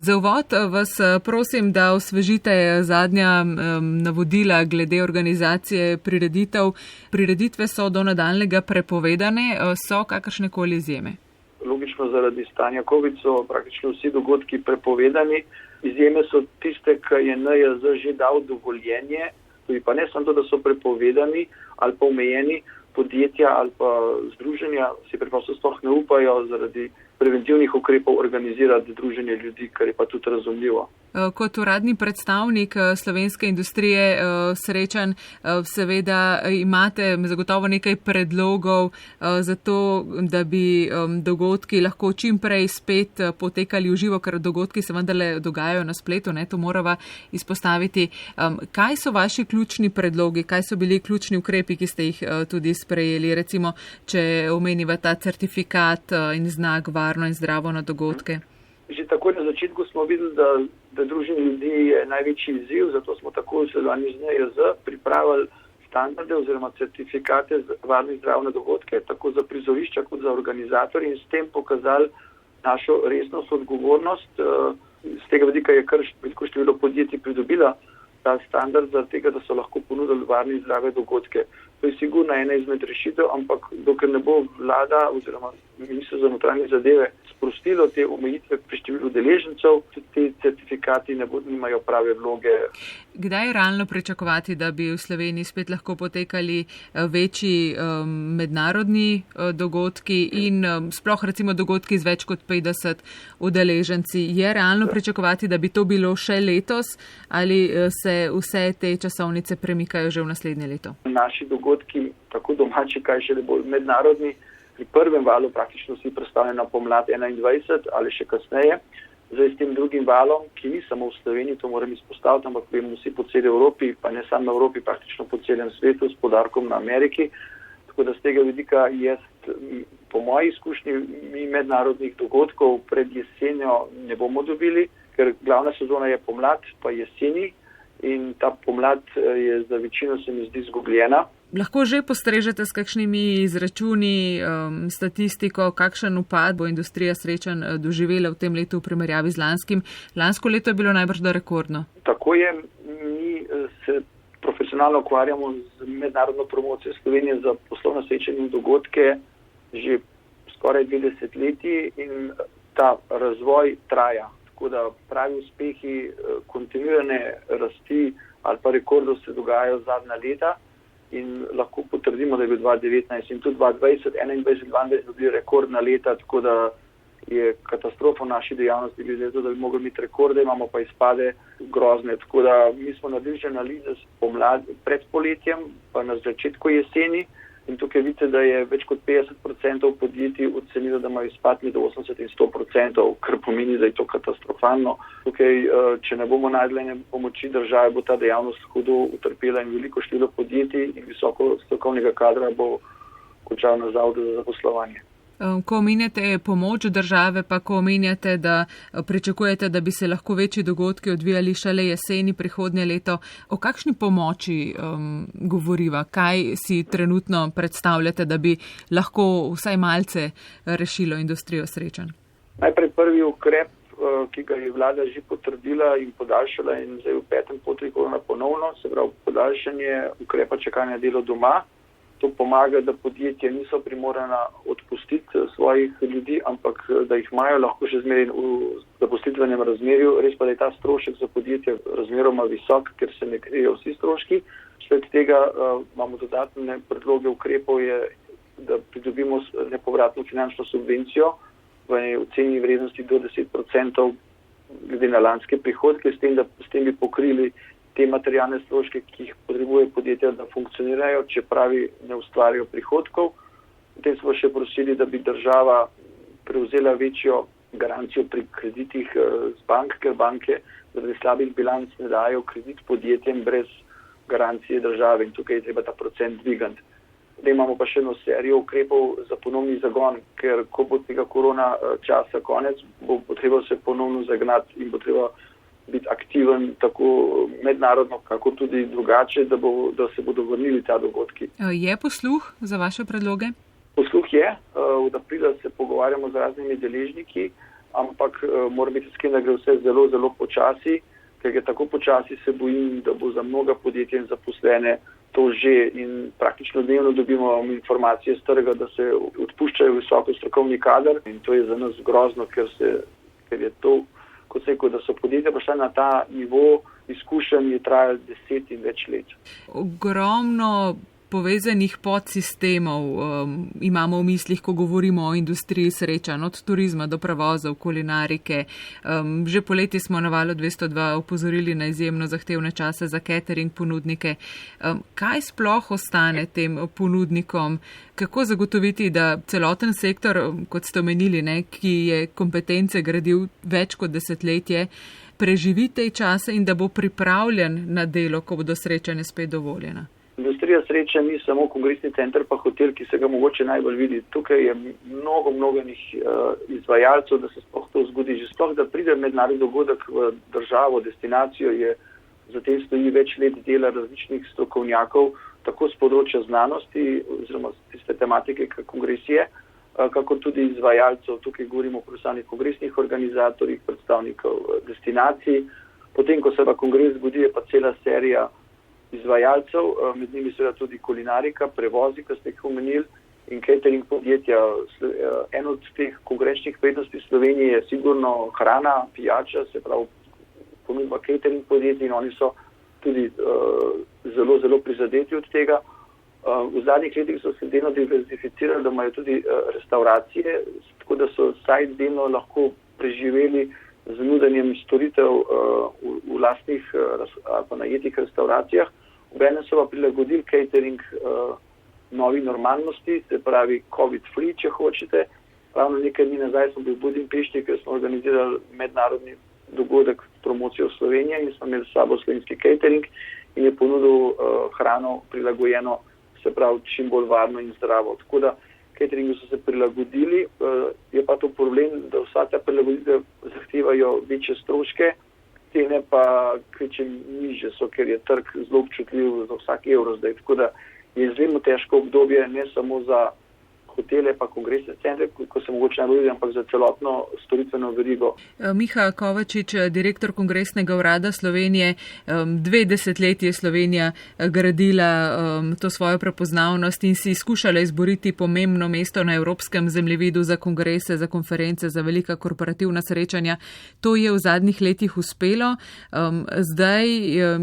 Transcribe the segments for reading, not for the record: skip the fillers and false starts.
Za uvod vas prosim, da osvežite zadnja navodila glede organizacije prireditev. Prireditve so do nadaljnjega prepovedane, so kakršnekoli izjeme? Logično, zaradi stanja COVID so praktično vsi dogodki prepovedani. Izjeme so tiste, ki je NIJZ že dal dovoljenje, tudi pa ne samo to, da so prepovedani ali pa omejeni, podjetja ali pa združenja si preprosto sploh ne upajo zaradi preventivnih ukrepov organizirati druženje ljudi, kar je pa tudi razumljivo. Kot uradni predstavnik slovenske industrije srečanj, seveda imate zagotovo nekaj predlogov za to, da bi dogodki lahko čim prej spet potekali v živo, ker dogodki se vendarle dogajajo na spletu, to morava izpostaviti. Kaj so vaši ključni predlogi, kaj so bili ključni ukrepi, ki ste jih tudi sprejeli, recimo, če omeniva ta certifikat in znak varno in zdravo na dogodke? Že takoj na začetku smo videli, da druženje ljudi je največji izziv, zato smo takoj v sodelovanju z NIJZ pripravili standarde oziroma certifikate za varno in zdravo na dogodke, tako za prizorišča kot za organizatorje in s tem pokazali našo resnost, odgovornost. Z tega vidika je kar veliko število podjetij pridobila ta standard za tega, da so lahko ponudili varne in zdrave dogodke. To je sigurno ena izmed rešitev, ampak dokler ne bo vlada oziroma ministrstvo za notranje zadeve sprostilo te omejitve pri številu udeležencev, tudi te certifikati nimajo prave vloge. Kdaj je realno pričakovati, da bi v Sloveniji spet lahko potekali večji mednarodni dogodki in sploh recimo dogodki z več kot 50 udeleženci? Je realno pričakovati, da bi to bilo še letos ali se vse te časovnice premikajo že v naslednje leto? Naši dogodki, tako domači, kaj še bolj mednarodni, pri prvem valu praktično vsi predstavljeni na pomlad 2021 ali še kasneje. Zdaj s tem drugim valom, ki ni samo v Sloveniji, to moram izpostaviti, ampak vemo vsi po celi Evropi, pa ne samo na Evropi, praktično po celem svetu, s poudarkom na Ameriki. Tako da z tega vidika jaz, po moji izkušnji, mi mednarodnih dogodkov pred jesenjo ne bomo dobili, ker glavna sezona je pomlad, pa jeseni in ta pomlad je za večino, se mi zdi, izgubljena. Lahko že postrežete s kakšnimi izračuni, statistiko, kakšen upad bo industrija srečanj doživela v tem letu v primerjavi z lanskim. Lansko leto je bilo najbrž da rekordno. Tako je, mi se profesionalno ukvarjamo z mednarodno promocijo Slovenije za poslovno srečanje in dogodke že skoraj 20 leti in ta razvoj traja. Tako da pravi uspehi kontinuirane rasti ali pa rekordov se dogajajo zadnja leta. In lahko potrdimo, da je bil 2019 in tudi 2020, 2021, 2022 bili rekordna leta, tako da je katastrofa v naši dejavnosti glede to, da bi mogli imeti rekorde, imamo pa izpade grozne. Tako da mi smo naredili že analize pred poletjem, pa na začetku jeseni in tukaj vidite, da je več kot 50% podjetij ocenilo, da imajo izpad med 80 in 100%, kar pomeni, da je to katastrofalno. Tukaj, če ne bomo najdli pomoči države, bo ta dejavnost hudo utrpela in veliko število podjetij in visoko strokovnega kadra bo končal na zavodu za zaposlovanje. Ko omenjate pomoč države, pa ko omenjate, da pričakujete, da bi se lahko večji dogodki odvijali šele jeseni prihodnje leto, o kakšni pomoči govoriva? Kaj si trenutno predstavljate, da bi lahko vsaj malce rešilo industrijo srečanj? Najprej prvi ukrep, ki ga je vlada že potrdila in podaljšala in zdaj v 5. potrebu ponovno, se pravi podaljšanje ukrepa čakanja delo doma. To pomaga, da podjetja niso primorana odpustiti svojih ljudi, ampak da jih imajo lahko še zmeraj v zaposlitvenem razmerju. Res pa, da je ta strošek za podjetje razmeroma visok, ker se ne krijejo vsi stroški. Sled tega imamo dodatne predloge ukrepov, je, da pridobimo nepovratno finančno subvencijo v oceni vrednosti do 10% glede na lanske prihodke, s tem bi pokrili te materialne stroške, ki jih potrebuje podjetja, da funkcionirajo, čepravi ne ustvarjajo prihodkov. Potem smo še prosili, da bi država prevzela večjo garancijo pri kreditih z bank, ker banke zaradi slabih bilanc ne dajo kredit podjetjem brez garancije države in tukaj je treba ta procent dvigati. Potem imamo pa še eno serijo ukrepov za ponovni zagon, ker ko bo tega korona časa konec, bo potreba se ponovno zagnati in bo treba biti aktiven tako mednarodno, kako tudi drugače, da se bodo vrnili ta dogodki. Je posluh za vaše predloge? Posluh je. Od aprila se pogovarjamo z raznimi deležniki. ampak mora biti sklena, da gre vse zelo, zelo počasi, ker je tako počasi, se bojim, da bo za mnoga podjetja in zaposlene to že in praktično dnevno dobimo informacije z trga, da se odpuščajo visoko strokovni kader in to je za nas grozno, ker je to, kot se rekel, da so podjetja prišla na ta nivo izkušenj, je trajalo 10 in več let. Ogromno povezanih podsistemov imamo v mislih, ko govorimo o industriji srečanj, od turizma do prevozov, kulinarike. Že poleti smo na Valu 202 opozorili na izjemno zahtevne čase za catering ponudnike. Kaj sploh ostane tem ponudnikom? Kako zagotoviti, da celoten sektor, kot ste omenili, ki je kompetence gradil več kot desetletje, preživi te čase in da bo pripravljen na delo, ko bodo srečanja spet dovoljena? Industrija sreče ni samo kongresni center pa hotel, ki se ga mogoče najbolj vidi. Tukaj je mnogo izvajalcev, da se sploh to zgodi. Že sploh, da pride mednarodni dogodek v državo, destinacijo, zatem stoji več let dela različnih strokovnjakov, tako z področja znanosti oziroma tiste tematike, kot kongres je, kako tudi izvajalcev. Tukaj govorimo o profesionalnih kongresnih organizatorjih, predstavnikov destinacij. Potem, ko se pa kongres zgodi, je pa cela serija izvajalcev, med njimi seveda tudi kulinarika, prevozi, ki ste jih omenili, in catering podjetja. Eno od teh konkurenčnih prednosti Slovenije je sigurno hrana, pijača, se pravi ponudba catering podjetij in oni so tudi zelo, zelo prizadeti od tega. V zadnjih letih so se delno diverzificirali, da imajo tudi restauracije, tako da so vsaj delno lahko preživeli z nudenjem storitev v lastnih ali pa najetih restauracijah. Obenem so pa prilagodili catering novi normalnosti, se pravi COVID-free, če hočete. Ravno nekaj dni nazaj smo bili v Budimpešti, ker smo organizirali mednarodni dogodek promocijo Slovenije in smo imeli s sabo slovenski catering in je ponudil hrano prilagojeno, se pravi čim bolj varno in zdravo. Tako da cateringu so se prilagodili, je pa to problem, da vsa ta prilagoditev zahtevajo večje stroške, cene pa kvečem nižje so, ker je trg zelo občutljiv za vsak evro zdaj. Tako da je izjemno težko obdobje ne samo za hotele pa kongresne centre, ko se mogoče najbolj vidi, ampak za celotno storitveno verigo. Miha Kovačič, direktor Kongresnega urada Slovenije, 2 desetletji je Slovenija gradila to svojo prepoznavnost in si skušala izboriti pomembno mesto na evropskem zemljevidu za kongrese, za konference, za velika korporativna srečanja. To je v zadnjih letih uspelo. Zdaj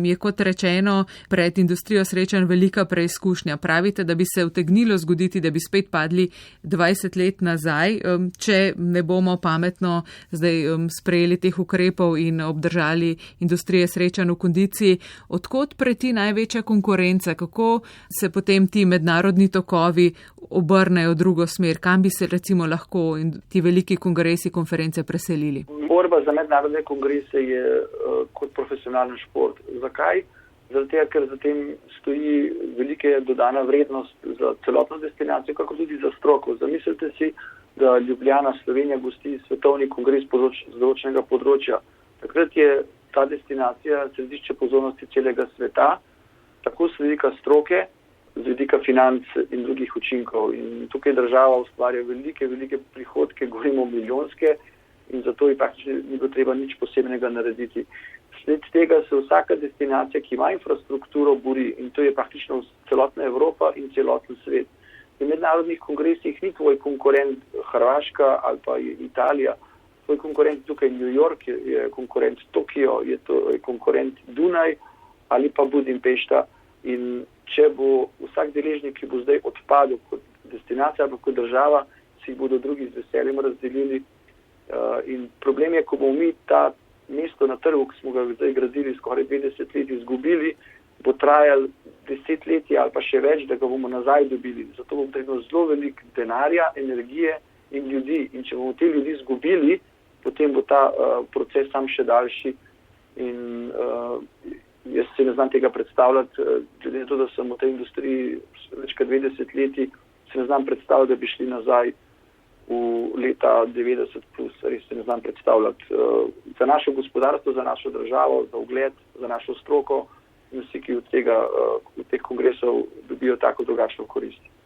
je, kot rečeno, pred industrijo srečanj velika preizkušnja. Pravite, da bi se utegnilo zgoditi, da bi spet padli 20 let nazaj, če ne bomo pametno zdaj sprejeli teh ukrepov in obdržali industrije srečanj v kondiciji. Odkot preti največja konkurenca? Kako se potem ti mednarodni tokovi obrnejo drugo smer? Kam bi se recimo lahko ti veliki kongresi, konference preselili? Borba za mednarodne kongrese je kot profesionalni šport. Zakaj? Zato, ker za tem stoji velike dodana vrednost za celotno destinacijo, kako tudi za stroko. Zamislite si, da Ljubljana, Slovenija gosti svetovni kongres z določenega področja. Takrat je ta destinacija središče pozornosti celega sveta, tako z vidika stroke, z vidika financ in drugih učinkov. In tukaj država ustvarja velike prihodke, govorimo milijonske, in zato je praktično ni bilo treba nič posebnega narediti. Sled tega se vsaka destinacija, ki ima infrastrukturo, bori in to je praktično celotna Evropa in celoten svet. V mednarodnih kongresih ni tvoj konkurent Hrvaška ali pa Italija, tvoj konkurent tukaj New York, je konkurent Tokio, je konkurent Dunaj ali pa Budimpešta. In če bo vsak deležnik, ki bo zdaj odpadel kot destinacija ali kot država, si bodo drugi z veseljem razdelili. In problem je, ko bomo mi ta mesto na trgu, ki smo ga zdaj gradili skoraj 20 let, izgubili, bo trajal 10 let ali pa še več, da ga bomo nazaj dobili. Zato bomo potrebno zelo veliko denarja, energije in ljudi. In če bomo te ljudi izgubili, potem bo ta proces sam še daljši. In jaz se ne znam tega predstavljati, glede na to, da sem v tej industriji več kot 20 leti, se ne znam predstavljati, da bi šli nazaj v leta 90 plus, res se ne znam predstavljati. Za naše gospodarstvo, za našo državo, za ugled, za našo stroko in vsi, ki od teh kongresov dobijo tako drugačno korist.